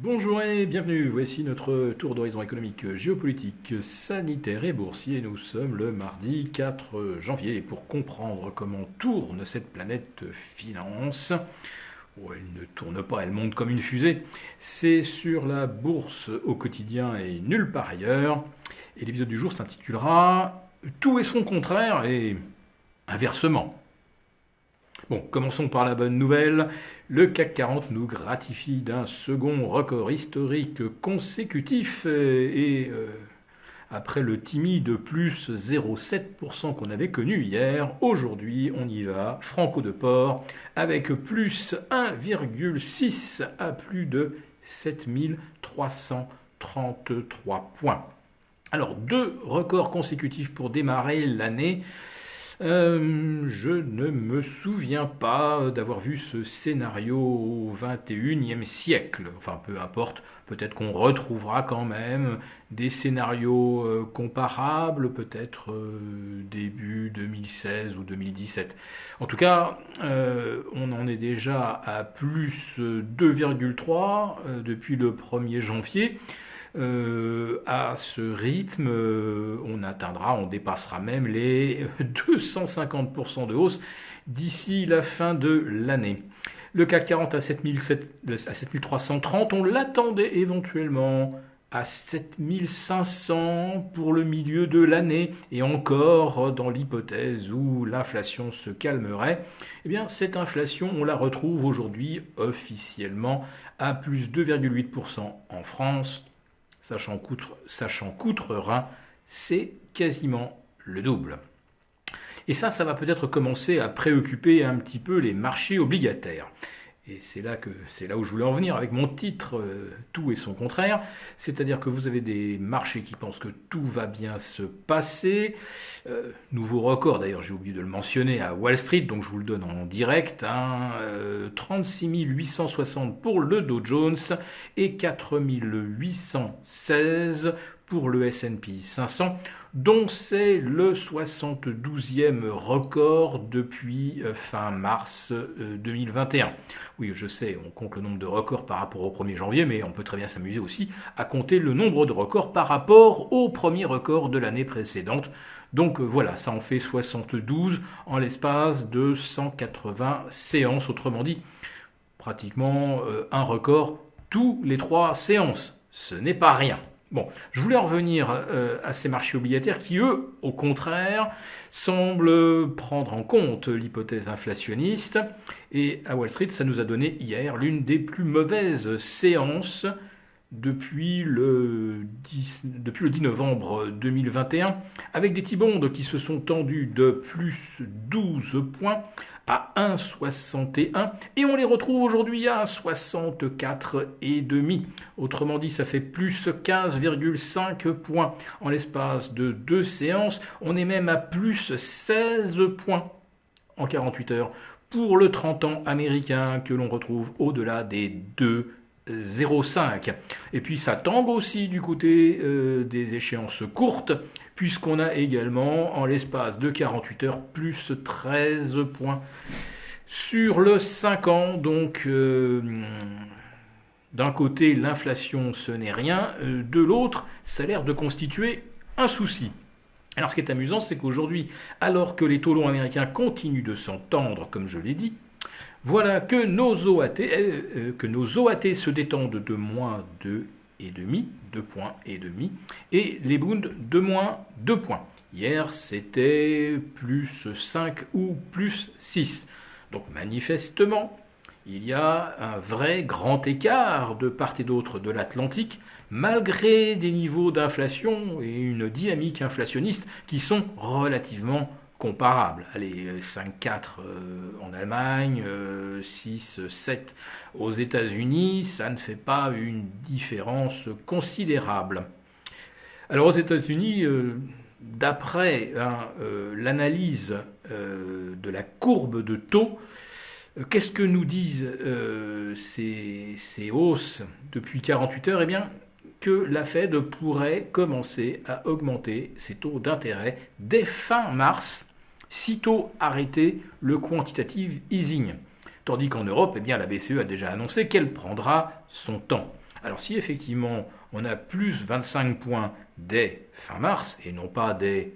Bonjour et bienvenue, voici notre tour d'horizon économique, géopolitique, sanitaire et boursier. Nous sommes le mardi 4 janvier et pour comprendre comment tourne cette planète finance, où elle ne tourne pas, elle monte comme une fusée, c'est sur la bourse au quotidien et nulle part ailleurs. Et l'épisode du jour s'intitulera Tout et son contraire et inversement. Bon, commençons par la bonne nouvelle. Le CAC 40 nous gratifie d'un second record historique consécutif après le timide plus 0,7% qu'on avait connu hier, aujourd'hui on y va, franco de port, avec plus 1,6 à plus de 7333 points. Alors, deux records consécutifs pour démarrer l'année. Je ne me souviens pas d'avoir vu ce scénario au XXIe siècle. Enfin, peu importe, peut-être qu'on retrouvera quand même des scénarios comparables, peut-être début 2016 ou 2017. En tout cas, on en est déjà à plus 2,3 depuis le 1er janvier. À ce rythme, on dépassera même les 250% de hausse d'ici la fin de l'année. Le CAC 40 à 7330, on l'attendait éventuellement à 7500 pour le milieu de l'année, et encore dans l'hypothèse où l'inflation se calmerait, eh bien cette inflation, on la retrouve aujourd'hui officiellement à plus 2,8% en France, sachant qu'outre-Rhin, c'est quasiment le double. Et ça va peut-être commencer à préoccuper un petit peu les marchés obligataires. Et c'est là où je voulais en venir avec mon titre, Tout et son contraire. C'est-à-dire que vous avez des marchés qui pensent que tout va bien se passer. Nouveau record, d'ailleurs, j'ai oublié de le mentionner, à Wall Street, donc je vous le donne en direct. 36 860 pour le Dow Jones et 4 816 pour le S&P 500, dont c'est le 72e record depuis fin mars 2021. Oui, je sais, on compte le nombre de records par rapport au 1er janvier, mais on peut très bien s'amuser aussi à compter le nombre de records par rapport au premier record de l'année précédente. Donc voilà, ça en fait 72 en l'espace de 180 séances, autrement dit, pratiquement un record tous les 3 séances. Ce n'est pas rien. Bon, je voulais en revenir à ces marchés obligataires qui, eux, au contraire, semblent prendre en compte l'hypothèse inflationniste. Et à Wall Street, ça nous a donné hier l'une des plus mauvaises séances depuis le 10 novembre 2021, avec des T-bonds qui se sont tendus de plus 12 points à 1,61 et on les retrouve aujourd'hui à 1,64,5. Autrement dit, ça fait plus 15,5 points en l'espace de 2 séances. On est même à plus 16 points en 48 heures pour le 30 ans américain que l'on retrouve au-delà des 2,05. Et puis ça tangue aussi du côté des échéances courtes, puisqu'on a également, en l'espace de 48 heures, plus 13 points sur le 5 ans. Donc, d'un côté, l'inflation, ce n'est rien. De l'autre, ça a l'air de constituer un souci. Alors, ce qui est amusant, c'est qu'aujourd'hui, alors que les taux longs américains continuent de s'entendre, comme je l'ai dit, voilà que nos OAT se détendent de moins 2 points et demi, et les Bunds de moins 2 points. Hier, c'était plus 5 ou plus 6. Donc manifestement, il y a un vrai grand écart de part et d'autre de l'Atlantique, malgré des niveaux d'inflation et une dynamique inflationniste qui sont relativement comparables. Allez, 5,4 en Allemagne, 6,7 aux États-Unis, ça ne fait pas une différence considérable. Alors aux États-Unis, d'après l'analyse de la courbe de taux, qu'est-ce que nous disent ces hausses depuis 48 heures? Eh bien, que la Fed pourrait commencer à augmenter ses taux d'intérêt dès fin mars, sitôt arrêté le quantitative easing. Tandis qu'en Europe, eh bien, la BCE a déjà annoncé qu'elle prendra son temps. Alors si effectivement on a plus 25 points dès fin mars et non pas dès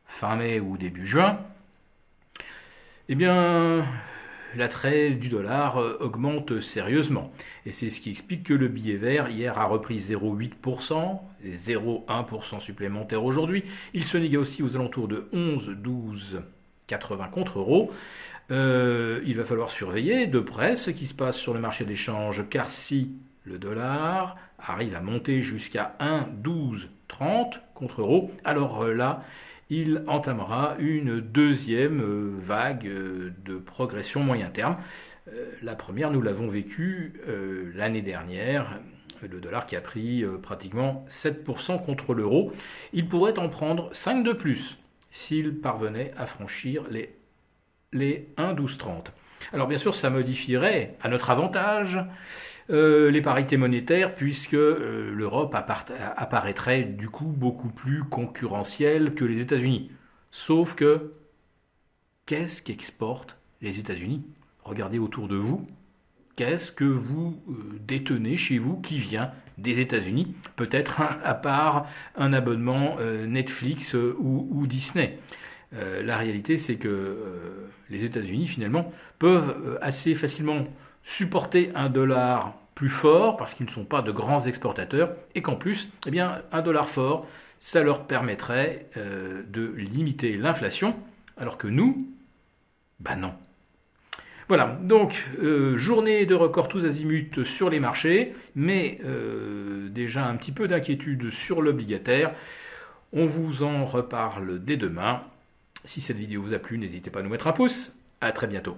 fin mai ou début juin, eh bien l'attrait du dollar augmente sérieusement. Et c'est ce qui explique que le billet vert hier a repris 0,8%, et 0,1% supplémentaire aujourd'hui. Il se négocie aux alentours de 11,12,80 contre euro. Il va falloir surveiller de près ce qui se passe sur le marché d'échange, car si le dollar arrive à monter jusqu'à 1,1230 contre euro, alors là, il entamera une deuxième vague de progression moyen terme. La première, nous l'avons vécue l'année dernière, le dollar qui a pris pratiquement 7% contre l'euro. Il pourrait en prendre 5 de plus s'il parvenait à franchir les 1,1230. Alors bien sûr, ça modifierait à notre avantage les parités monétaires, puisque l'Europe apparaîtrait du coup beaucoup plus concurrentielle que les États-Unis. Sauf que, qu'est-ce qu'exportent les États-Unis? Regardez autour de vous. Qu'est-ce que vous détenez chez vous qui vient des États-Unis? Peut-être à part un abonnement Netflix ou Disney. La réalité, c'est que les États-Unis, finalement, peuvent assez facilement supporter un dollar plus fort parce qu'ils ne sont pas de grands exportateurs et qu'en plus, eh bien, un dollar fort, ça leur permettrait de limiter l'inflation, alors que nous, non. Voilà, donc journée de record tous azimuts sur les marchés, mais déjà un petit peu d'inquiétude sur l'obligataire. On vous en reparle dès demain. Si cette vidéo vous a plu, n'hésitez pas à nous mettre un pouce. À très bientôt.